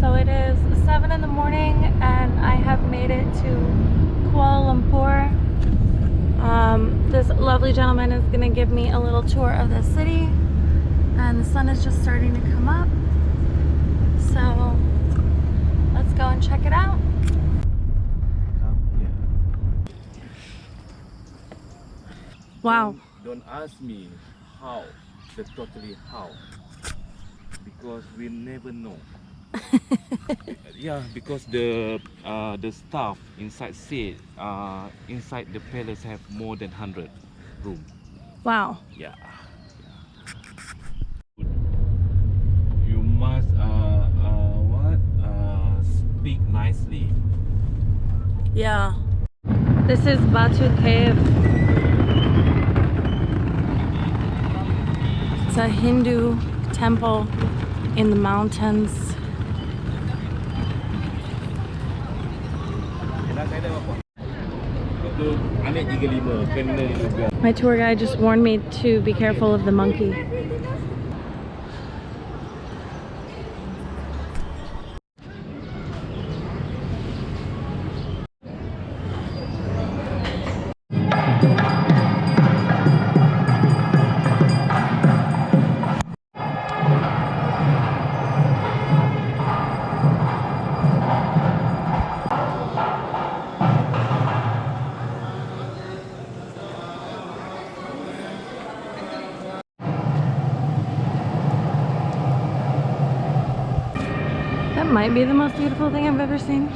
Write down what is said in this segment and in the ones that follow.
So it is 7 in the morning and I have made it to Kuala Lumpur. This lovely gentleman is going to give me a little tour of the city, and the sun is just starting to come up. So let's go and check it out. Wow. Don't ask me how, totally how, because we never know. Yeah, because the staff inside said inside the palace have more than 100 rooms. Wow. Yeah. You must speak nicely. Yeah. This is Batu Caves. It's a Hindu temple in the mountains. My tour guide just warned me to be careful of the monkey. That might be the most beautiful thing I've ever seen.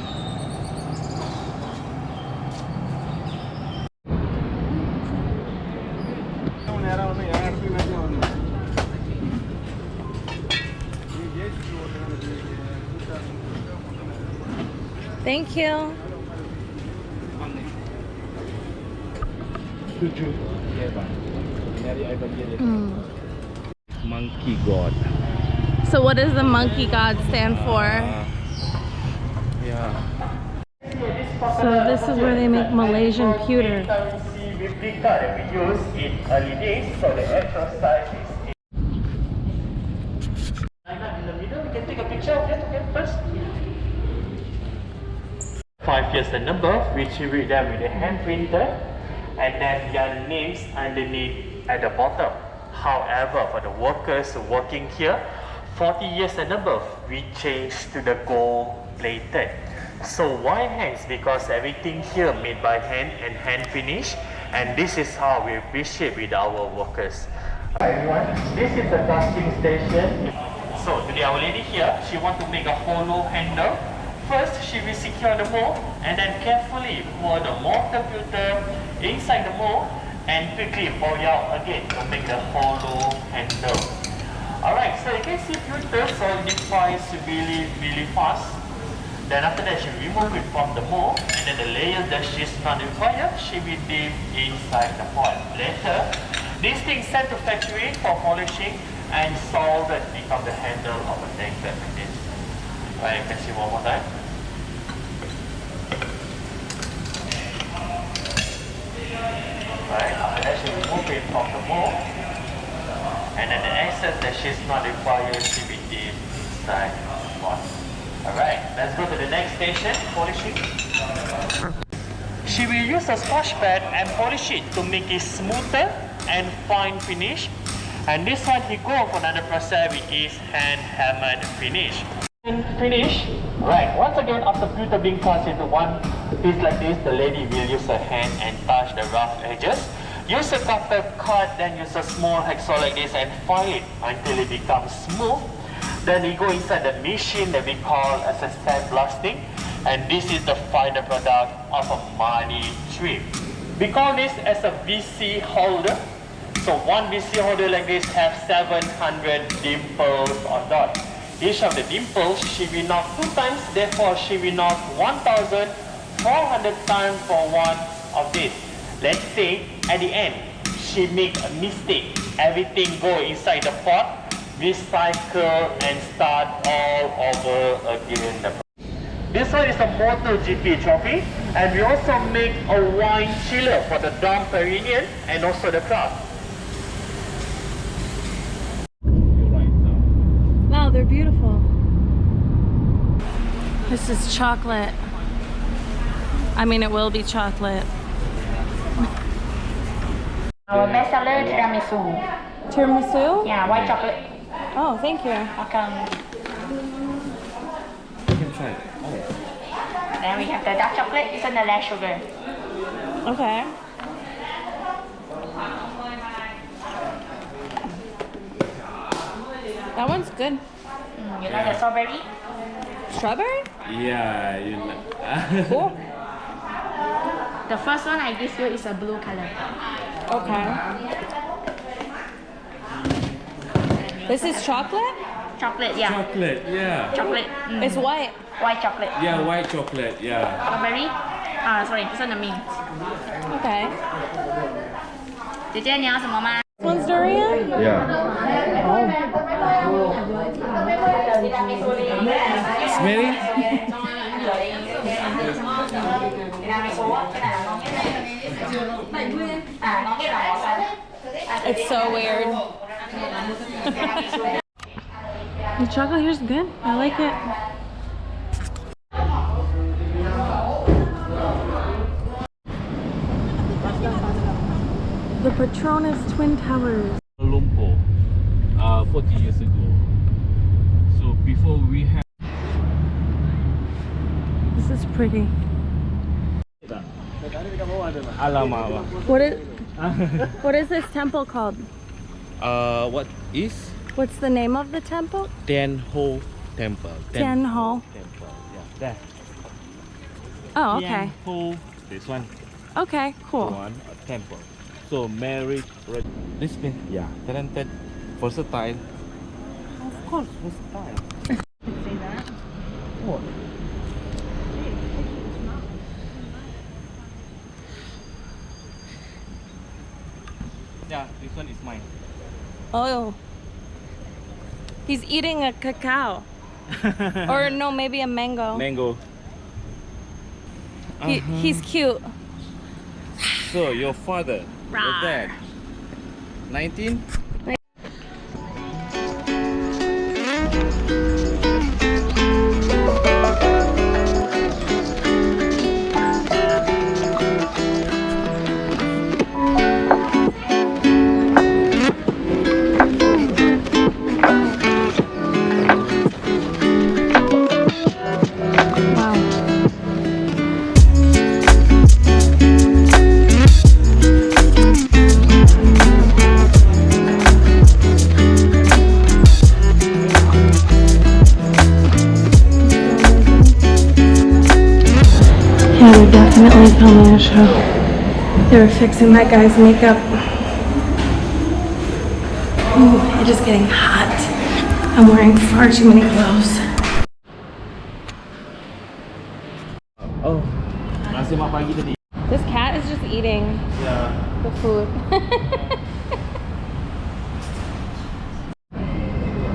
Thank you. Monkey god. So what does the monkey god stand for? Yeah. So this is where they make Malaysian pewter. In the middle, we can take a picture of it, okay, first. 5 years and above, which you read them with a hand printer, and then their names underneath at the bottom. However, for the workers working here, 40 years and above, we changed to the gold plated. So why hands? Because everything here made by hand and hand finish, and this is how we appreciate with our workers. Everyone, this is the casting station. So today our lady here, she wants to make a hollow handle. First, she will secure the mold and then carefully pour the mortar pewter inside the mold and quickly pour it out again to make the hollow handle. Alright, so you can see pewter solidifies really fast. Then after that, she remove it from the mold, and then the layer that she's not required, she will dip inside the pot. Later, these things sent to factory for polishing and soldered become the handle of a tankard like this. Right, you can see one more time. Right, after that, she remove it from the mold, and then the excess that she's not required, she will dip inside the pot. Alright, let's go to the next station, polishing. She will use a scotch pad and polish it to make it smoother and fine finish. And this one he go for another process which is hand hammered finish. Finish. Right, once again after pewter being cast into one piece like this, the lady will use her hand and touch the rough edges. Use a cutter cut, then use a small hacksaw like this and file it until it becomes smooth. Then we go inside the machine that we call as a sandblasting, and this is the final product of a money tree. We call this as a VC holder. So one VC holder like this have 700 dimples on dot. Each of the dimples she will knock 2 times, therefore she will knock 1,400 times for one of this. Let's say at the end she make a mistake, everything go inside the pot, recycle and start all over again. This one is a MotoGP trophy, and we also make a wine chiller for the Dom Perignon and also the craft. Wow, they're beautiful. This is chocolate. I mean, it will be chocolate. Our best seller tiramisu. Tiramisu? Yeah, white chocolate. Oh, thank you. Welcome. You can try it. Oh. Then we have the dark chocolate. It's on the less sugar. Okay. That one's good. You like the strawberry? Strawberry? Yeah, you like. Cool. The first one I give you is a blue color. Okay. This is chocolate? Chocolate, yeah. Chocolate, yeah. Chocolate. It's white. White chocolate. Yeah, white chocolate, yeah. Strawberry? Sorry, this one the mint. Okay. 姐姐你要什么吗？ This one's durian? Yeah. Smelly? It's so weird. The chocolate here's good. I like it. The Petronas Twin Towers. Kuala Lumpur, 40 years ago. So before we had. This is pretty. Alamak. What is this temple called? What is What's the name of the temple? Ten Ho Temple? Tian Ho. Temple. Yeah, there. Oh, okay. Tian Ho. This one. Okay, cool. One temple. So marriage. This means yeah. Talented. Versatile. Of course, versatile. Say that. What? Yeah, this one is mine. Oh. He's eating a cacao. Or no, maybe a mango. Mango. He's cute. So your father, your dad, 19? Yeah, they're definitely filming a show. They were fixing that guy's makeup. Ooh, it is getting hot. I'm wearing far too many clothes. Oh, nasi mak pagi tadi. This cat is just eating Yeah. the food.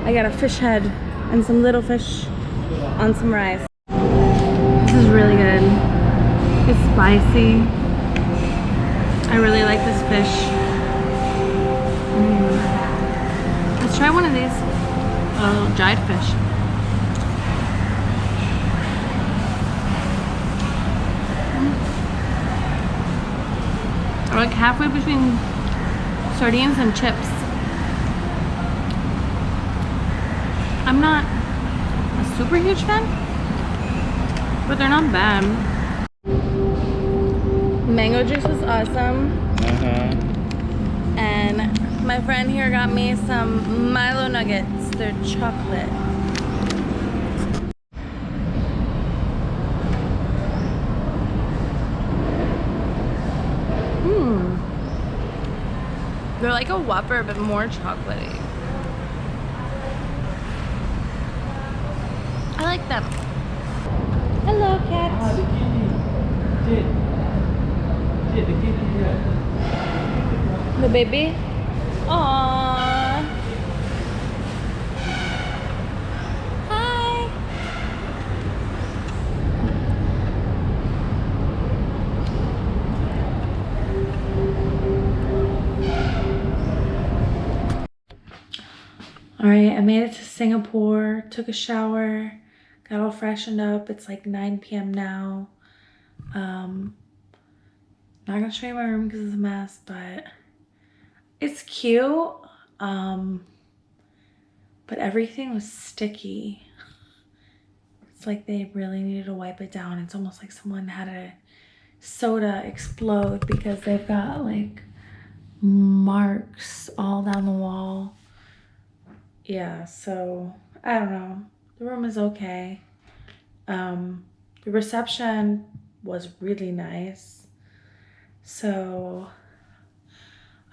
I got a fish head and some little fish on some rice. This is really good. It's spicy. I really like this fish. Let's try one of these. Oh, dried fish. Like halfway between sardines and chips. I'm not a super huge fan, but they're not bad. Mango juice was awesome. And my friend here got me some Milo nuggets. They're chocolate. They're like a Whopper, but more chocolatey. I like them. Hello, cat. The baby? Aww. Hi. All right, I made it to Singapore, took a shower, Got all freshened up. It's like 9 p.m. now. Not gonna show you my room because it's a mess, but it's cute. But everything was sticky. It's like they really needed to wipe it down. It's almost like someone had a soda explode because they've got like marks all down the wall. Yeah, so I don't know. The room is okay. The reception was really nice. So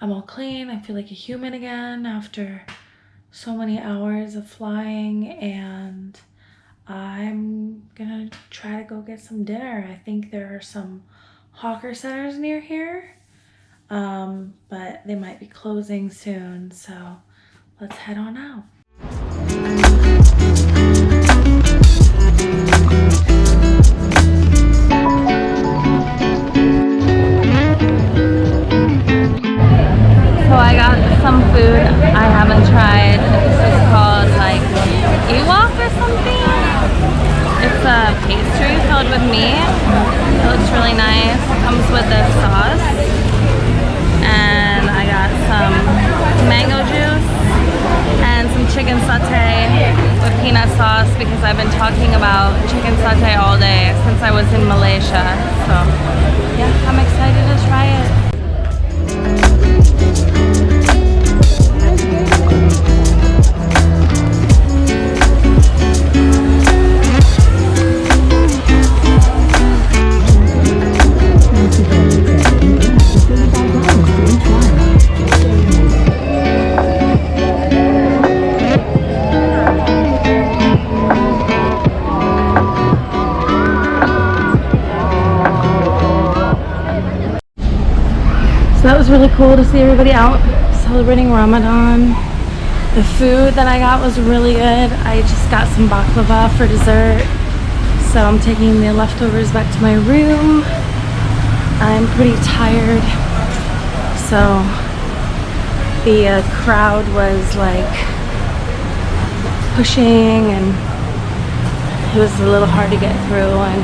I'm all clean. I feel like a human again after so many hours of flying, and I'm gonna try to go get some dinner. I think there are some hawker centers near here, but they might be closing soon, so let's head on out. So I got some food I haven't tried. This is called like ewok or something. It's a pastry filled with meat. It looks really nice. It comes with this sauce. And I got some mango juice and some chicken satay with peanut sauce because I've been talking about chicken satay all day since I was in Malaysia. So yeah, I'm excited to try it. So that was really cool to see everybody out celebrating Ramadan. The food that I got was really good. I just got some baklava for dessert. So I'm taking the leftovers back to my room. I'm pretty tired. So the crowd was like pushing and it was a little hard to get through and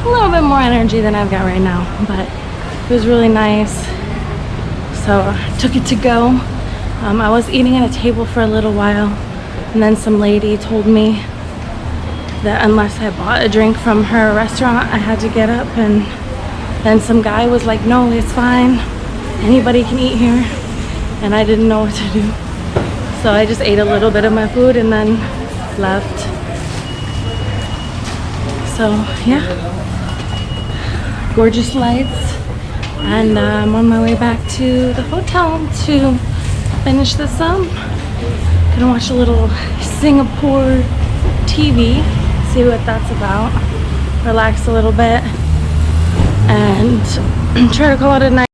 a little bit more energy than I've got right now, but it was really nice. So I took it to go. I was eating at a table for a little while, and then some lady told me that unless I bought a drink from her restaurant, I had to get up, and then some guy was like, no, it's fine. Anybody can eat here. And I didn't know what to do. So I just ate a little bit of my food and then left. So yeah, gorgeous lights. And I'm on my way back to the hotel to finish this up. Gonna watch a little Singapore TV, see what that's about, relax a little bit, and try to call it a night.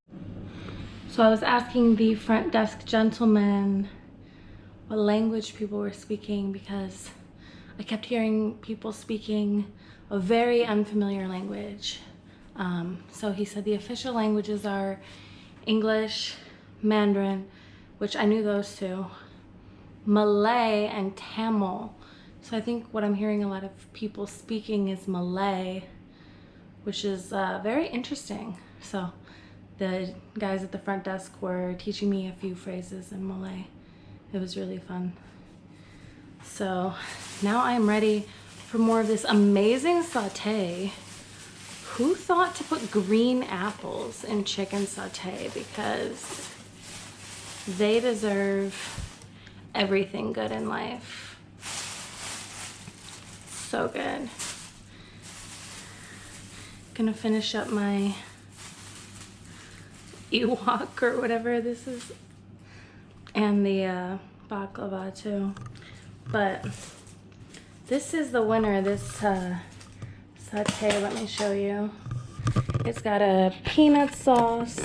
So I was asking the front desk gentleman what language people were speaking because I kept hearing people speaking a very unfamiliar language. So he said the official languages are English, Mandarin, which I knew those two, Malay, and Tamil. So I think what I'm hearing a lot of people speaking is Malay, which is very interesting. So the guys at the front desk were teaching me a few phrases in Malay. It was really fun. So now I'm ready for more of this amazing satay. Who thought to put green apples in chicken satay? Because they deserve everything good in life. So good. Gonna finish up my ewok or whatever this is, and the baklava too. But this is the winner. This satay, let me show you. It's got a peanut sauce.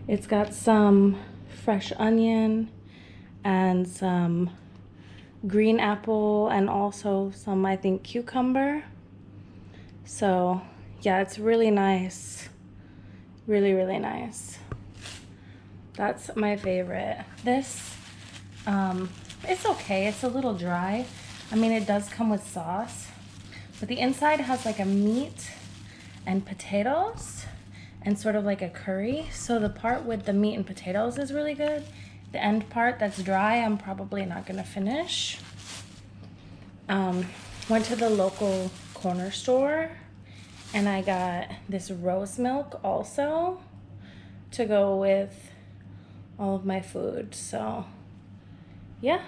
It's got some fresh onion and some green apple and also some, I think, cucumber. So yeah, it's really nice. Really, really nice. That's my favorite. This, it's okay. It's a little dry. I mean, it does come with sauce, but the inside has like a meat and potatoes and sort of like a curry. So the part with the meat and potatoes is really good. The end part that's dry, I'm probably not gonna finish. Went to the local corner store and I got this rose milk also to go with all of my food. So yeah,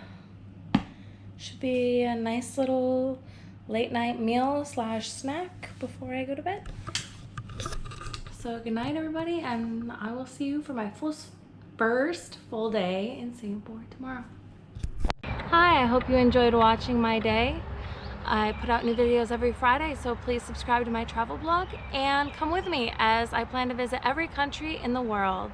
should be a nice little late night meal slash snack before I go to bed. So good night everybody, and I will see you for my first full day in Singapore tomorrow. Hi, I hope you enjoyed watching my day. I put out new videos every Friday, so please subscribe to my travel blog and come with me as I plan to visit every country in the world.